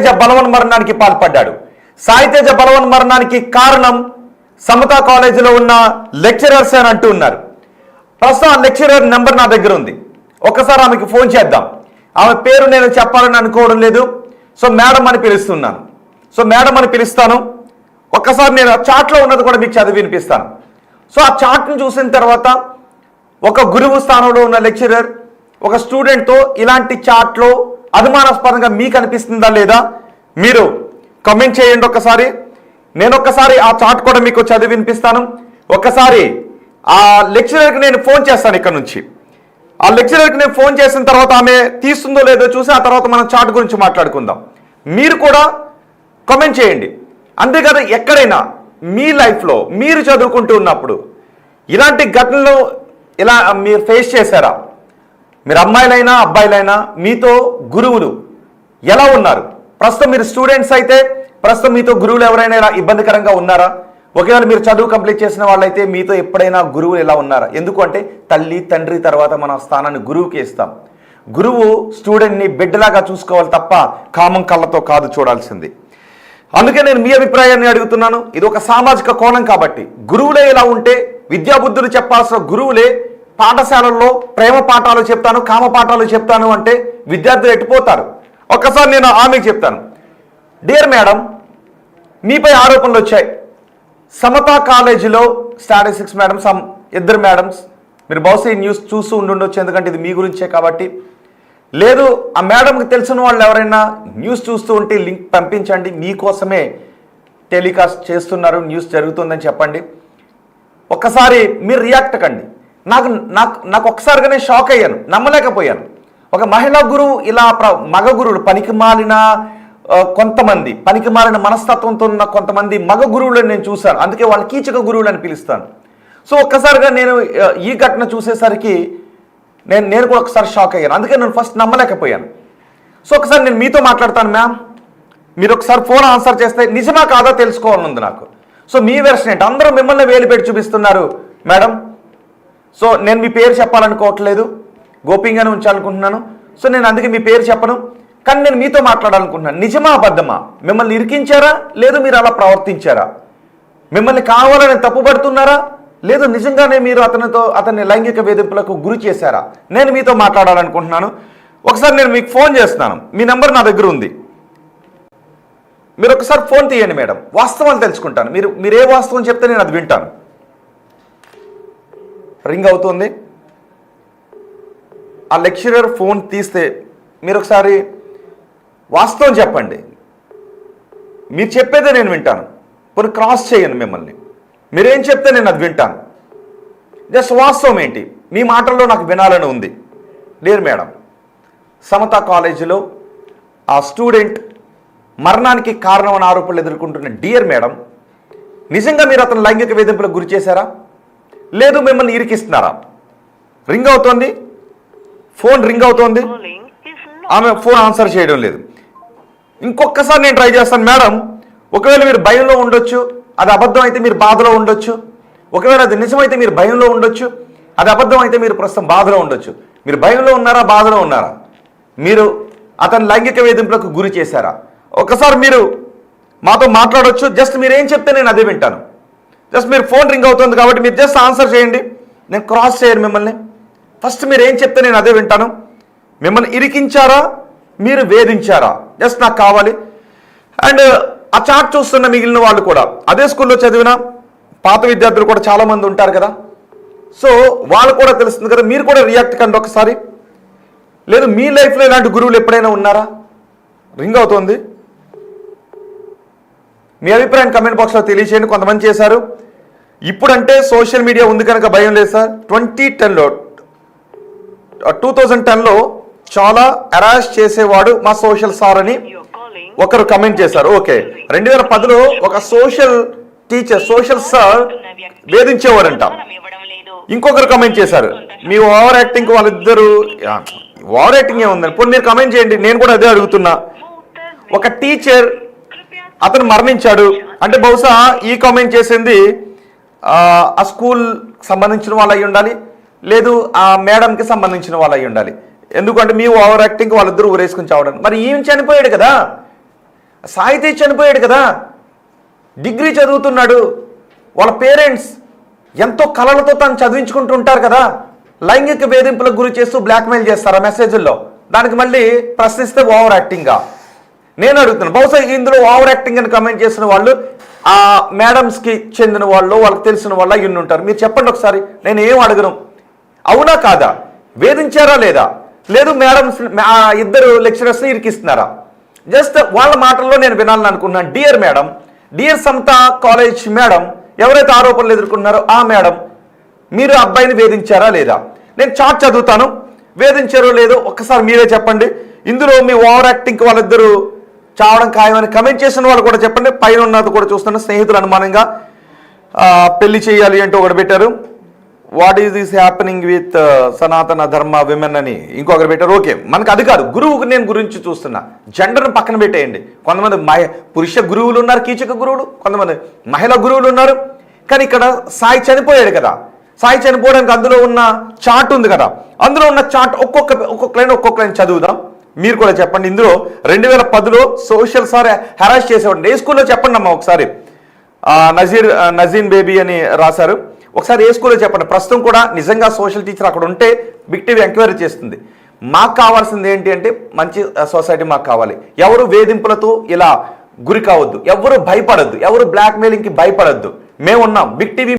తేజ బలవన్మరణానికి పాల్పడ్డాడు. సాయి తేజ బలవన్మరణానికి కారణం సమతా కాలేజీలో ఉన్న లెక్చరర్స్ అని అంటూ ఉన్నారు. ప్రస్తుతం ఆ లెక్చరర్ నెంబర్ నా దగ్గర ఉంది. ఒకసారి ఆమెకి ఫోన్ చేద్దాం. ఆమె పేరు నేను చెప్పాలని అనుకోవడం లేదు. సో మేడం అని పిలుస్తున్నాను. సో మేడం అని పిలుస్తాను. ఒక్కసారి నేను ఆ చాట్లో ఉన్నది కూడా మీకు చదివి వినిపిస్తాను. సో ఆ చాట్ను చూసిన తర్వాత ఒక గురువు స్థానంలో ఉన్న లెక్చరర్ ఒక స్టూడెంట్తో ఇలాంటి చాట్లో అనుమానాస్పదంగా మీకు అనిపిస్తుందా లేదా మీరు కామెంట్ చేయండి ఒకసారి. నేను ఒక్కసారి ఆ చాట్ కూడా మీకు చదివి వినిపిస్తాను. ఒక్కసారి ఆ లెక్చరర్కి నేను ఫోన్ చేస్తాను. ఇక్కడ నుంచి ఆ లెక్చరర్కి నేను ఫోన్ చేసిన తర్వాత ఆమె తీస్తుందో లేదో చూసి ఆ తర్వాత మనం చాట్ గురించి మాట్లాడుకుందాం. మీరు కూడా కామెంట్ చేయండి. అంతేకాదు ఎక్కడైనా మీ లైఫ్లో మీరు చదువుకుంటూ ఉన్నప్పుడు ఇలాంటి ఘటనలు ఇలా మీరు ఫేస్ చేశారా? మీరు అమ్మాయిలైనా అబ్బాయిలైనా మీతో గురువులు ఎలా ఉన్నారు? ప్రస్తుతం మీరు స్టూడెంట్స్ అయితే ప్రస్తుతం మీతో గురువులు ఎవరైనా ఇలా ఇబ్బందికరంగా ఉన్నారా? ఒకవేళ మీరు చదువు కంప్లీట్ చేసిన వాళ్ళైతే మీతో ఎప్పుడైనా గురువులు ఎలా ఉన్నారా? ఎందుకు అంటే తల్లి తండ్రి తర్వాత మన స్థానాన్ని గురువుకి ఇస్తాం. గురువు స్టూడెంట్ని బిడ్డలాగా చూసుకోవాలి తప్ప కామం కళ్ళతో కాదు చూడాల్సింది. అందుకే నేను మీ అభిప్రాయాన్ని అడుగుతున్నాను. ఇది ఒక సామాజిక కోణం కాబట్టి గురువులే ఇలా ఉంటే విద్యాబుద్ధులు చెప్పాల్సిన గురువులే పాఠశాలల్లో ప్రేమ పాఠాలు చెప్తాను కామ పాఠాలు చెప్తాను అంటే విద్యార్థులు ఎట్టిపోతారు. ఒక్కసారి నేను ఆమెకు చెప్తాను. డియర్ మేడం, మీపై ఆరోపణలు వచ్చాయి. సమతా కాలేజీలో స్టాటిస్టిక్స్ మేడం ఇద్దరు మేడమ్స్ మీరు బహుశా ఈ న్యూస్ చూస్తూ ఉండుండొచ్చు, ఎందుకంటే ఇది మీ గురించే కాబట్టి. లేదు ఆ మేడంకి తెలిసిన వాళ్ళు ఎవరైనా న్యూస్ చూస్తూ ఉంటే లింక్ పంపించండి, మీకోసమే టెలికాస్ట్ చేస్తున్నారు, న్యూస్ జరుగుతుందని చెప్పండి. ఒక్కసారి మీరు రియాక్ట్ కండి. నాకు ఒక్కసారిగానే షాక్ అయ్యాను, నమ్మలేకపోయాను. ఒక మహిళా గురువు ఇలా మగ గురువులు పనికిమాలిన కొంతమంది పనికిమాలిన మనస్తత్వంతో ఉన్న కొంతమంది మగ గురువులను నేను చూశాను. అందుకే వాళ్ళు కీచక గురువులు అని పిలుస్తాను. సో ఒక్కసారిగా నేను ఈ ఘటన చూసేసరికి నేను కూడా ఒకసారి షాక్ అయ్యాను. అందుకే నేను ఫస్ట్ నమ్మలేకపోయాను. సో ఒకసారి నేను మీతో మాట్లాడతాను మ్యామ్, మీరు ఒకసారి ఫోన్ ఆన్సర్ చేస్తే నిజమా కాదా తెలుసుకోవాలనుంది నాకు. సో మీ వెర్షన్ ఏంటి? అందరూ మిమ్మల్ని వేలు పెట్టి చూపిస్తున్నారు మేడం. సో నేను మీ పేరు చెప్పాలనుకోవట్లేదు, గోప్యంగానే ఉంచాలనుకుంటున్నాను. సో నేను అందుకే మీ పేరు చెప్పను, కానీ నేను మీతో మాట్లాడాలనుకుంటున్నాను. నిజమా అబద్ధమా? మిమ్మల్ని ఇరికించారా? లేదు మీరు అలా ప్రవర్తించారా? మిమ్మల్ని కావాలని తప్పుపడుతున్నారా? లేదు నిజంగానే మీరు అతన్ని లైంగిక వేధింపులకు గురి చేశారా? నేను మీతో మాట్లాడాలనుకుంటున్నాను. ఒకసారి నేను మీకు ఫోన్ చేస్తున్నాను, మీ నెంబర్ నా దగ్గర ఉంది. మీరు ఒకసారి ఫోన్ తీయండి మేడం, వాస్తవాలు తెలుసుకుంటాను. మీరు ఏ వాస్తవం చెప్తే నేను అది వింటాను. రింగ్ అవుతుంది. ఆ లెక్చరర్ ఫోన్ తీస్తే మీరు ఒకసారి వాస్తవం చెప్పండి. మీరు చెప్పేదే నేను వింటాను. కొన్ని క్రాస్ చేయను మిమ్మల్ని. మీరేం చెప్తే నేను అది వింటాను. జస్ట్ వాస్తవం ఏంటి మీ మాటల్లో నాకు వినాలని ఉంది. డియర్ మేడం, సమతా కాలేజీలో ఆ స్టూడెంట్ మరణానికి కారణమైన ఆరోపణలు ఎదుర్కొంటున్న డియర్ మేడం, నిజంగా మీరు అతను లైంగిక వేధింపులకు గురి చేశారా? లేదు మిమ్మల్ని ఇరికిస్తున్నారా? రింగ్ అవుతోంది, ఫోన్ రింగ్ అవుతోంది, ఆమె ఫోన్ ఆన్సర్ చేయడం లేదు. ఇంకొకసారి నేను ట్రై చేస్తాను మేడం. ఒకవేళ మీరు భయంలో ఉండొచ్చు, అది అబద్ధం అయితే మీరు బాధలో ఉండొచ్చు. ఒకవేళ అది నిజమైతే మీరు భయంలో ఉండొచ్చు, అది అబద్ధం అయితే మీరు ప్రస్తుతం బాధలో ఉండొచ్చు. మీరు భయంలో ఉన్నారా, బాధలో ఉన్నారా? మీరు అతను లైంగిక వేధింపులకు గురి చేశారా? ఒకసారి మీరు మాతో మాట్లాడవచ్చు. జస్ట్ మీరు ఏం చెప్తే నేను అదే వింటాను. జస్ట్ మీరు ఫోన్ రింగ్ అవుతుంది కాబట్టి మీరు జస్ట్ ఆన్సర్ చేయండి, నేను క్రాస్ చేయను మిమ్మల్ని. ఫస్ట్ మీరు ఏం చెప్తే నేను అదే వింటాను. మిమ్మల్ని ఇరికించారా, మీరు వేధించారా? జస్ట్ నాకు కావాలి. అండ్ ఆ చాట్ చూస్తున్న మిగిలిన వాళ్ళు కూడా అదే స్కూల్లో చదివిన పాత విద్యార్థులు కూడా చాలామంది ఉంటారు కదా. సో వాళ్ళు కూడా తెలుస్తుంది కదా, మీరు కూడా రియాక్ట్ కండి ఒకసారి. లేదు మీ లైఫ్లో ఇలాంటి గురువులు ఎప్పుడైనా ఉన్నారా? రింగ్ అవుతుంది. మీ అభిప్రాయం కమెంట్ బాక్స్లో తెలియచేయండి. కొంతమంది చేశారు. ఇప్పుడంటే సోషల్ మీడియా ఉంది కనుక భయం లేదు సార్. 2010లో చాలా అరాష్ చేసేవాడు మా సోషల్ సార్ అని ఒకరు కమెంట్ చేశారు. ఓకే, 2010లో ఒక సోషల్ టీచర్ సోషల్ సార్ వేధించేవాడంట. ఇంకొకరు కమెంట్ చేశారు మీ ఓవర్ యాక్టింగ్, వాళ్ళిద్దరు ఓవర్ యాక్టింగ్ ఏముందని. పోనీ మీరు కమెంట్ చేయండి, నేను కూడా అదే అడుగుతున్నా. ఒక టీచర్ అతను మరణించాడు అంటే బహుశా ఈ కామెంట్ చేసింది ఆ స్కూల్ సంబంధించిన వాళ్ళు అయి ఉండాలి, లేదు ఆ మేడంకి సంబంధించిన వాళ్ళు అయి ఉండాలి. ఎందుకంటే మీ ఓవర్ యాక్టింగ్ వాళ్ళిద్దరూ ఊరేసుకుని చావడం. మరి ఈయన చనిపోయాడు కదా, సాయి తేజ్ చనిపోయాడు కదా, డిగ్రీ చదువుతున్నాడు, వాళ్ళ పేరెంట్స్ ఎంతో కళలతో తను చదివించుకుంటూ ఉంటారు కదా. లైంగిక వేధింపులకు గురి చేస్తూ బ్లాక్మెయిల్ చేస్తారు ఆ మెసేజ్ల్లో. దానికి మళ్ళీ ప్రశ్నిస్తే ఓవర్ యాక్టింగ్గా నేను అడుగుతున్నాను. బహుశా ఇందులో ఓవర్ యాక్టింగ్ అని కమెంట్ చేసిన వాళ్ళు ఆ మేడమ్స్కి చెందిన వాళ్ళు, వాళ్ళకి తెలిసిన వాళ్ళు ఇన్ని ఉంటారు. మీరు చెప్పండి ఒకసారి, నేను ఏం అడగను. అవునా కాదా? వేధించారా లేదా? లేదు మేడమ్స్ ఇద్దరు లెక్చరర్స్ని ఇరికిస్తున్నారా? జస్ట్ వాళ్ళ మాటల్లో నేను వినాలని అనుకున్నాను. Dear madam, dear Samatha college madam, ఎవరైతే ఆరోపణలు ఎదుర్కొన్నారో ఆ మేడం, మీరు అబ్బాయిని వేధించారా లేదా? నేను చాట్ చదువుతాను, వేధించారో లేదో ఒక్కసారి మీరే చెప్పండి. ఇందులో మీ ఓవర్ యాక్టింగ్కి వాళ్ళిద్దరూ చావడం ఖాయమని కమెంట్ చేసిన వాళ్ళు కూడా చెప్పండి. పైన ఉన్నది కూడా చూస్తున్న స్నేహితులు అనుమానంగా పెళ్లి చేయాలి అంటూ ఒకటి పెట్టారు. What is this happening with సనాతన ధర్మ విమెన్ అని ఇంకొకరు పెట్టారు. ఓకే, మనకు అది కాదు, గురువుకు నేను గురించి చూస్తున్నా. జెండర్ని పక్కన పెట్టేయండి. కొంతమంది పురుష గురువులు ఉన్నారు, కీచక గురువులు, కొంతమంది మహిళా గురువులు ఉన్నారు. కానీ ఇక్కడ సాయి చనిపోయాడు కదా, సాయి చనిపోవడానికి అందులో ఉన్న చార్ట్ ఉంది కదా, అందులో ఉన్న చార్ట్ ఒక్కొక్క లైన్ చదువుదాం. మీరు కూడా చెప్పండి. ఇందులో 2010లో సోషల్ సార్ హెరాస్ చేసేవాడు. ఏ స్కూల్లో చెప్పండి అమ్మా ఒకసారి. నజీన్ బేబీ అని రాశారు. ఒకసారి ఏ స్కూల్లో చెప్పండి. ప్రస్తుతం కూడా నిజంగా సోషల్ టీచర్ అక్కడ ఉంటే బిగ్ టీవీ ఎంక్వైరీ చేస్తుంది. మాకు కావాల్సింది ఏంటి అంటే మంచి సొసైటీ మాకు కావాలి. ఎవరు వేధింపులతో ఇలా గురి కావద్దు, ఎవరు భయపడద్దు, ఎవరు బ్లాక్మెయిలింగ్కి భయపడద్దు. మేమున్నాం. Big TV